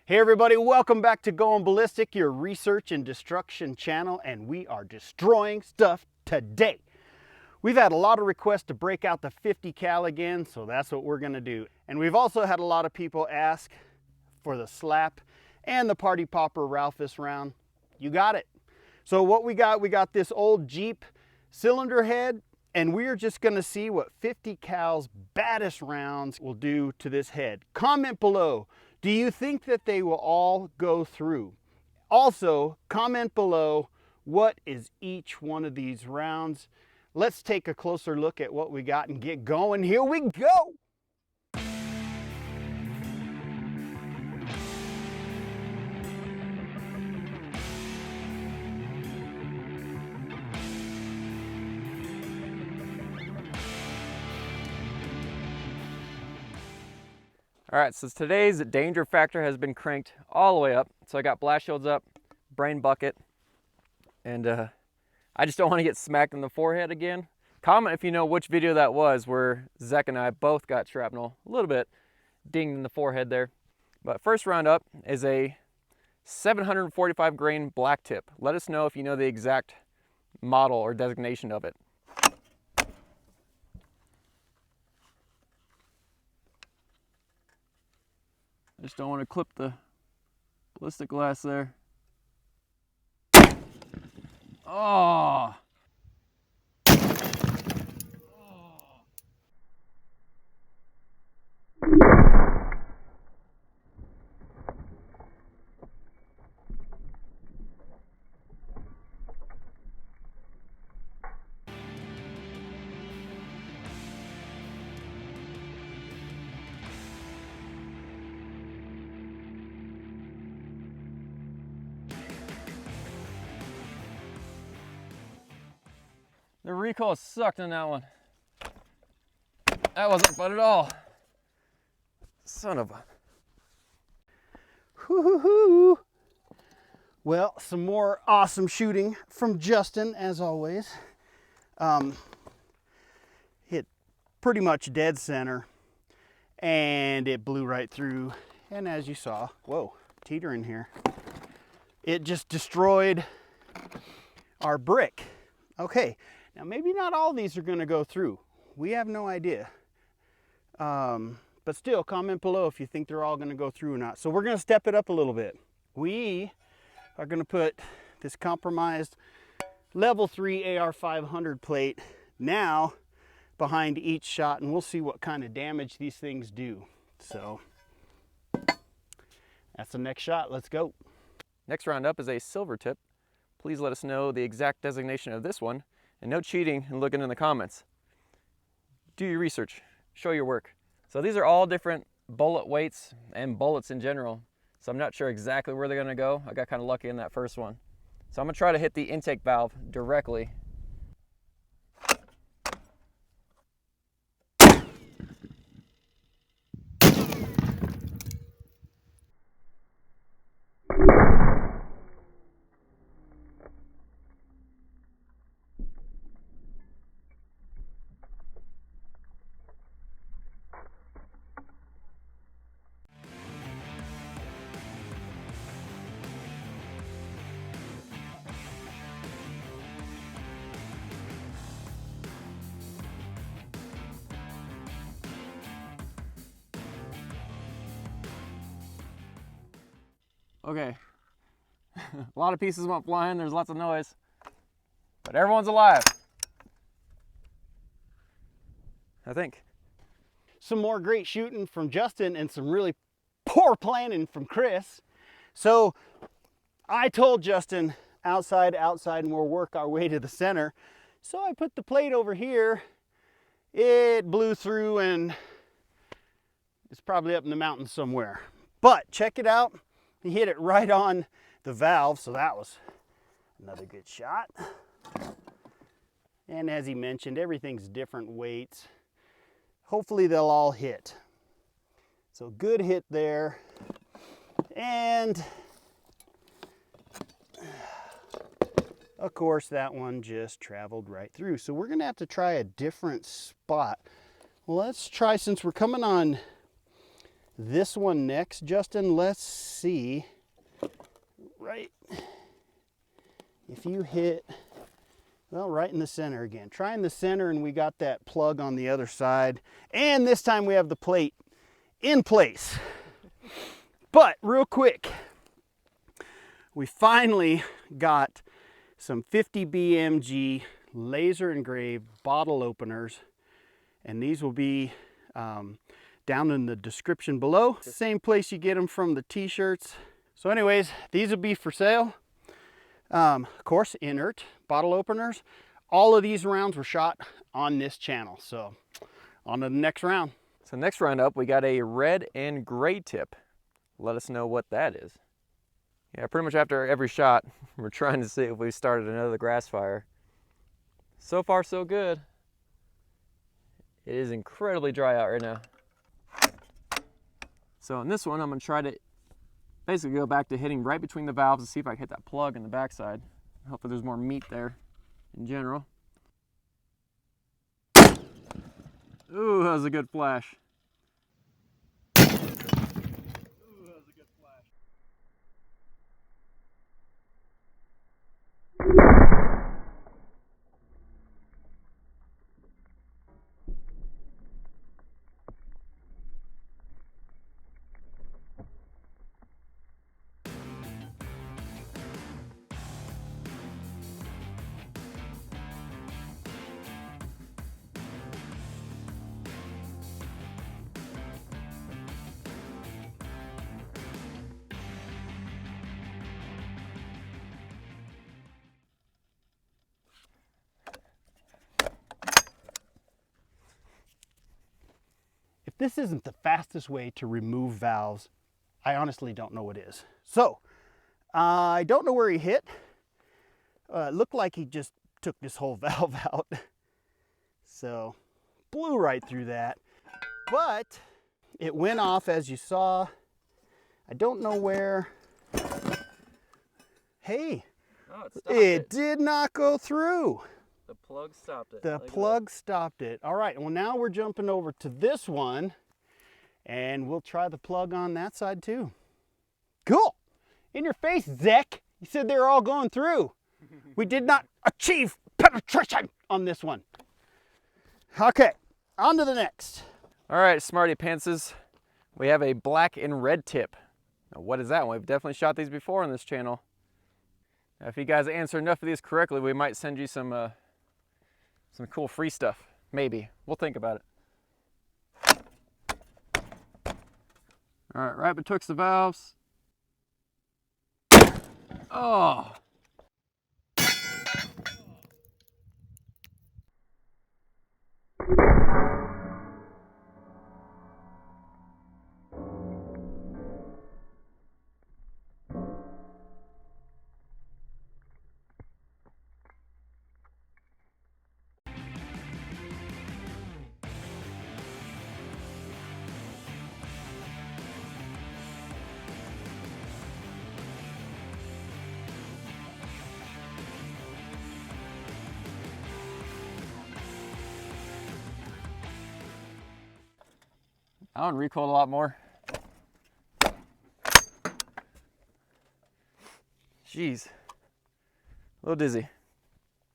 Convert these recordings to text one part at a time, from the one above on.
Hey everybody, welcome back to Going Ballistic, your research and destruction channel, and we are destroying stuff today. We've had a lot of requests to break out the 50 cal again, so that's what we're gonna do. And we've also had a lot of people ask for the slap and the party popper Ralphus round. You got it. So what we got this old Jeep cylinder head, and we're just gonna see what 50 cal's baddest rounds will do to this head. Comment below. Do you think that they will all go through? Also, comment below, what is each one of these rounds? Let's take a closer look at what we got and get going. Here we go! All right, so today's danger factor has been cranked all the way up. So I got blast shields up, brain bucket, and I just don't want to get smacked in the forehead again. Comment if you know which video that was where Zach and I both got shrapnel, a little bit dinged in the forehead there. But first round up is a 745 grain black tip. Let us know if you know the exact model or designation of it. I just don't want to clip the ballistic glass there. Oh! The recoil sucked on that one. That wasn't fun at all. Son of a... Hoo-hoo-hoo. Well, some more awesome shooting from Justin, as always. Hit pretty much dead center, and it blew right through. And as you saw, whoa, teetering here. It just destroyed our brick. Okay. Now, maybe not all these are going to go through. We have no idea. But still, comment below if you think they're all going to go through or not. So we're going to step it up a little bit. We are going to put this compromised level 3 AR 500 plate now behind each shot, and we'll see what kind of damage these things do. So that's the next shot. Let's go. Next round up is a silver tip. Please let us know the exact designation of this one. And no cheating and looking in the comments. Do your research, show your work. So these are all different bullet weights and bullets in general. So I'm not sure exactly where they're gonna go. I got kind of lucky in that first one. So I'm gonna try to hit the intake valve directly. Okay, a lot of pieces went flying, there's lots of noise, but everyone's alive, I think. Some more great shooting from Justin and some really poor planning from Chris. So I told Justin, outside, and we'll work our way to the center. So I put the plate over here. It blew through and it's probably up in the mountains somewhere. But check it out. He hit it right on the valve, so that was another good shot. And as he mentioned, everything's different weights. Hopefully they'll all hit. So good hit there. And of course that one just traveled right through. So we're gonna have to try a different spot. Well, let's try, since we're coming on this one next, Justin. Let's see. Right. If you hit, well, right in the center again. Try in the center, and we got that plug on the other side. And this time we have the plate in place. But real quick, we finally got some 50 BMG laser engraved bottle openers, and these will be down in the description below. Same place you get them from the t-shirts. So anyways, these will be for sale. Of course, inert bottle openers. All of these rounds were shot on this channel. So on to the next round. So next round up, we got a red and gray tip. Let us know what that is. Yeah, pretty much after every shot, we're trying to see if we started another grass fire. So far, so good. It is incredibly dry out right now. So in this one, I'm gonna try to basically go back to hitting right between the valves to see if I can hit that plug in the backside. Hopefully there's more meat there in general. Ooh, that was a good flash. If this isn't the fastest way to remove valves, I honestly don't know what is. So, I don't know where he hit. It looked like he just took this whole valve out. So, blew right through that. But it went off, as you saw. I don't know where. Hey, Oh, it did not go through. The plug stopped it. The plug stopped it. All right, well now we're jumping over to this one, and we'll try the plug on that side too. Cool. In your face, Zach. You said they were all going through. We did not achieve penetration on this one. Okay, on to the next. All right, Smarty Pantses. We have a black and red tip. Now, what is that one? We've definitely shot these before on this channel. Now, if you guys answer enough of these correctly, we might send you some cool free stuff. Maybe. We'll think about it. All right, right betwixt the valves. Oh. That one recoiled a lot more. Jeez, a little dizzy.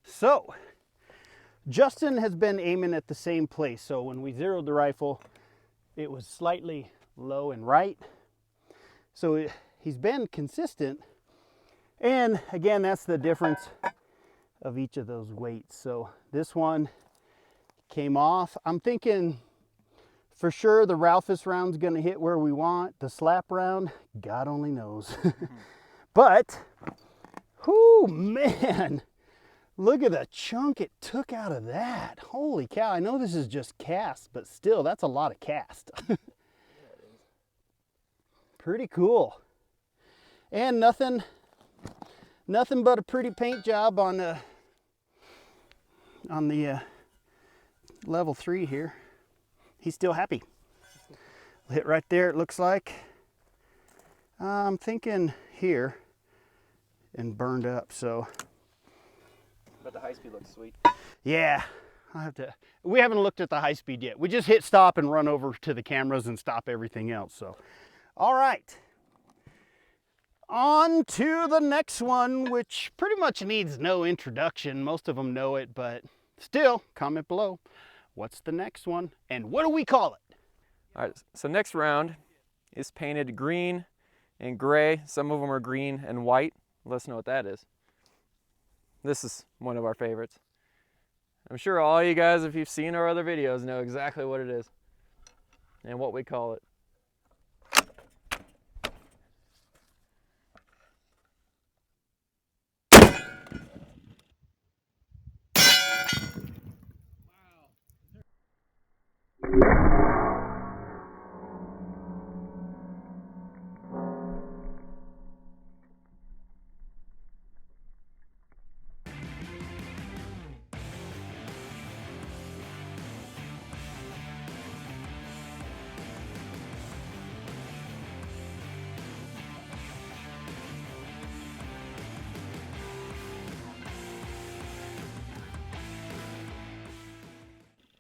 So, Justin has been aiming at the same place. So when we zeroed the rifle, it was slightly low and right. So he's been consistent. And again, that's the difference of each of those weights. So this one came off. I'm thinking for sure the Ralphus round's gonna hit where we want. The slap round, God only knows. But, whoo, man, look at the chunk it took out of that. Holy cow, I know this is just cast, but still, that's a lot of cast. Pretty cool. And nothing but a pretty paint job on the level 3 here. He's still happy. Hit right there, it looks like. I'm thinking here and burned up, so. But the high speed looks sweet. Yeah, We haven't looked at the high speed yet. We just hit stop and run over to the cameras and stop everything else. So, all right. On to the next one, which pretty much needs no introduction. Most of them know it, but still, comment below. What's the next one? And what do we call it? All right, so next round is painted green and gray. Some of them are green and white. Let us know what that is. This is one of our favorites. I'm sure all you guys, if you've seen our other videos, know exactly what it is and what we call it.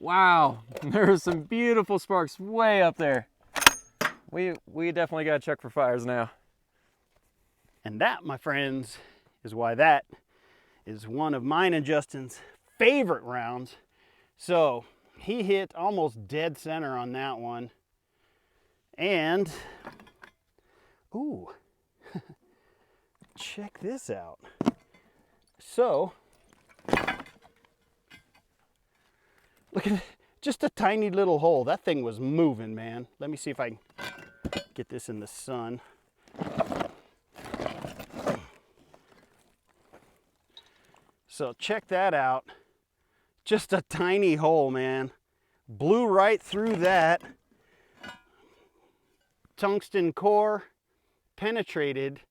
Wow, there's some beautiful sparks way up there. We definitely gotta check for fires now. And that, my friends, is why that is one of mine and Justin's favorite rounds. So he hit almost dead center on that one. And, ooh, check this out. So, look at just a tiny little hole. That thing was moving, man. Let me see if I can get this in the sun. So check that out. Just a tiny hole, man. Blew right through that. Tungsten core penetrated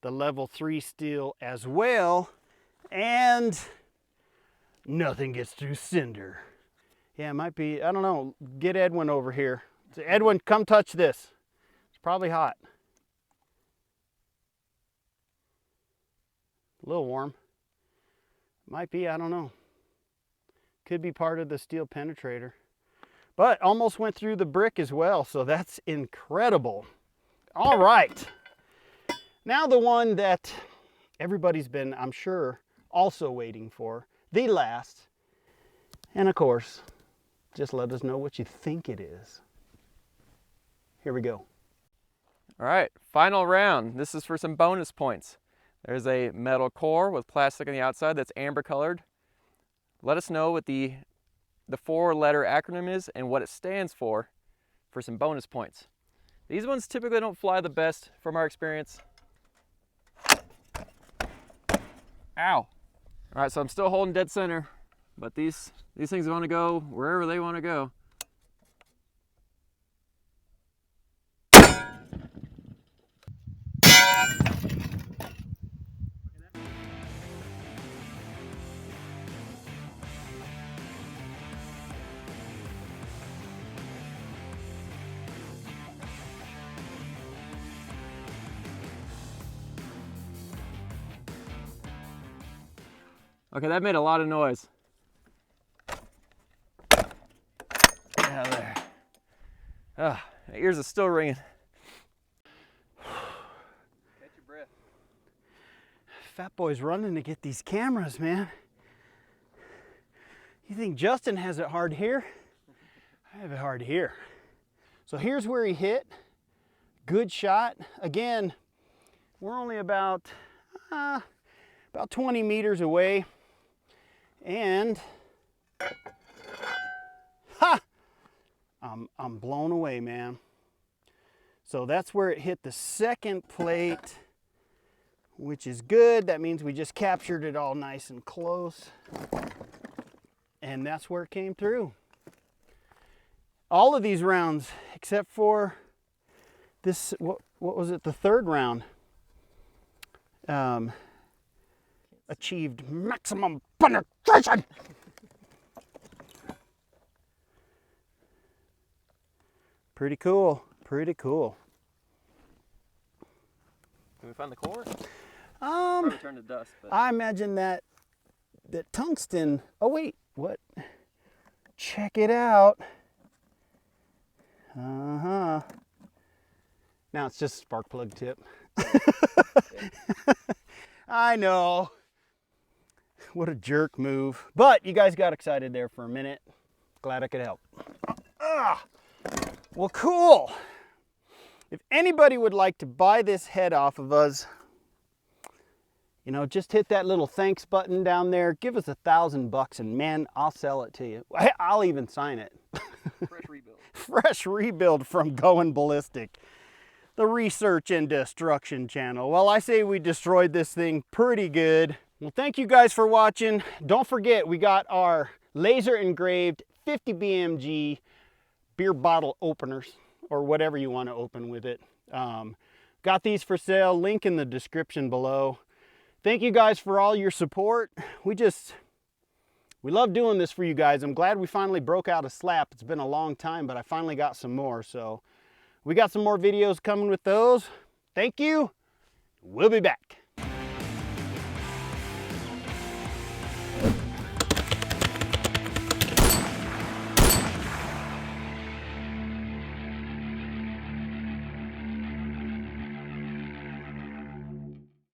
the level 3 steel as well. And nothing gets through cinder. Yeah, it might be, I don't know. Get Edwin over here. So Edwin, come touch this. It's probably hot. A little warm. Might be, I don't know. Could be part of the steel penetrator. But almost went through the brick as well, so that's incredible. All right. Now the one that everybody's been, I'm sure, also waiting for. The last. And of course, just let us know what you think it is. Here we go. All right, final round. This is for some bonus points. There's a metal core with plastic on the outside that's amber colored. Let us know what the 4-letter acronym is and what it stands for some bonus points. These ones typically don't fly the best from our experience. Ow. All right, so I'm still holding dead center, but these things want to go wherever they want to go. Okay, that made a lot of noise. Get out of there. Ah, my ears are still ringing. Catch your breath. Fat boy's running to get these cameras, man. You think Justin has it hard here? I have it hard here. So here's where he hit. Good shot. Again, we're only about 20 meters away. And ha! I'm blown away, man. So that's where it hit the second plate, which is good. That means we just captured it all nice and close. And that's where it came through. All of these rounds, except for this, what was it, the third round, achieved maximum penetration. Pretty cool, pretty cool. Can we find the core? Probably turn to dust. But... I imagine that tungsten, oh wait, what? check it out. Uh-huh. Now it's just a spark plug tip. I know. What a jerk move. But you guys got excited there for a minute. Glad I could help. Well, cool. If anybody would like to buy this head off of us, you know, just hit that little thanks button down there. Give us $1,000 and man, I'll sell it to you. I'll even sign it. Fresh rebuild. Fresh rebuild from Going Ballistic, the research and destruction channel. Well, I say we destroyed this thing pretty good. Well, thank you guys for watching. Don't forget, we got our laser engraved 50 BMG beer bottle openers, or whatever you want to open with it. Got these for sale, link in the description below. Thank you guys for all your support. We love doing this for you guys. I'm glad we finally broke out a slap. It's been a long time, but I finally got some more. So we got some more videos coming with those. Thank you. We'll be back.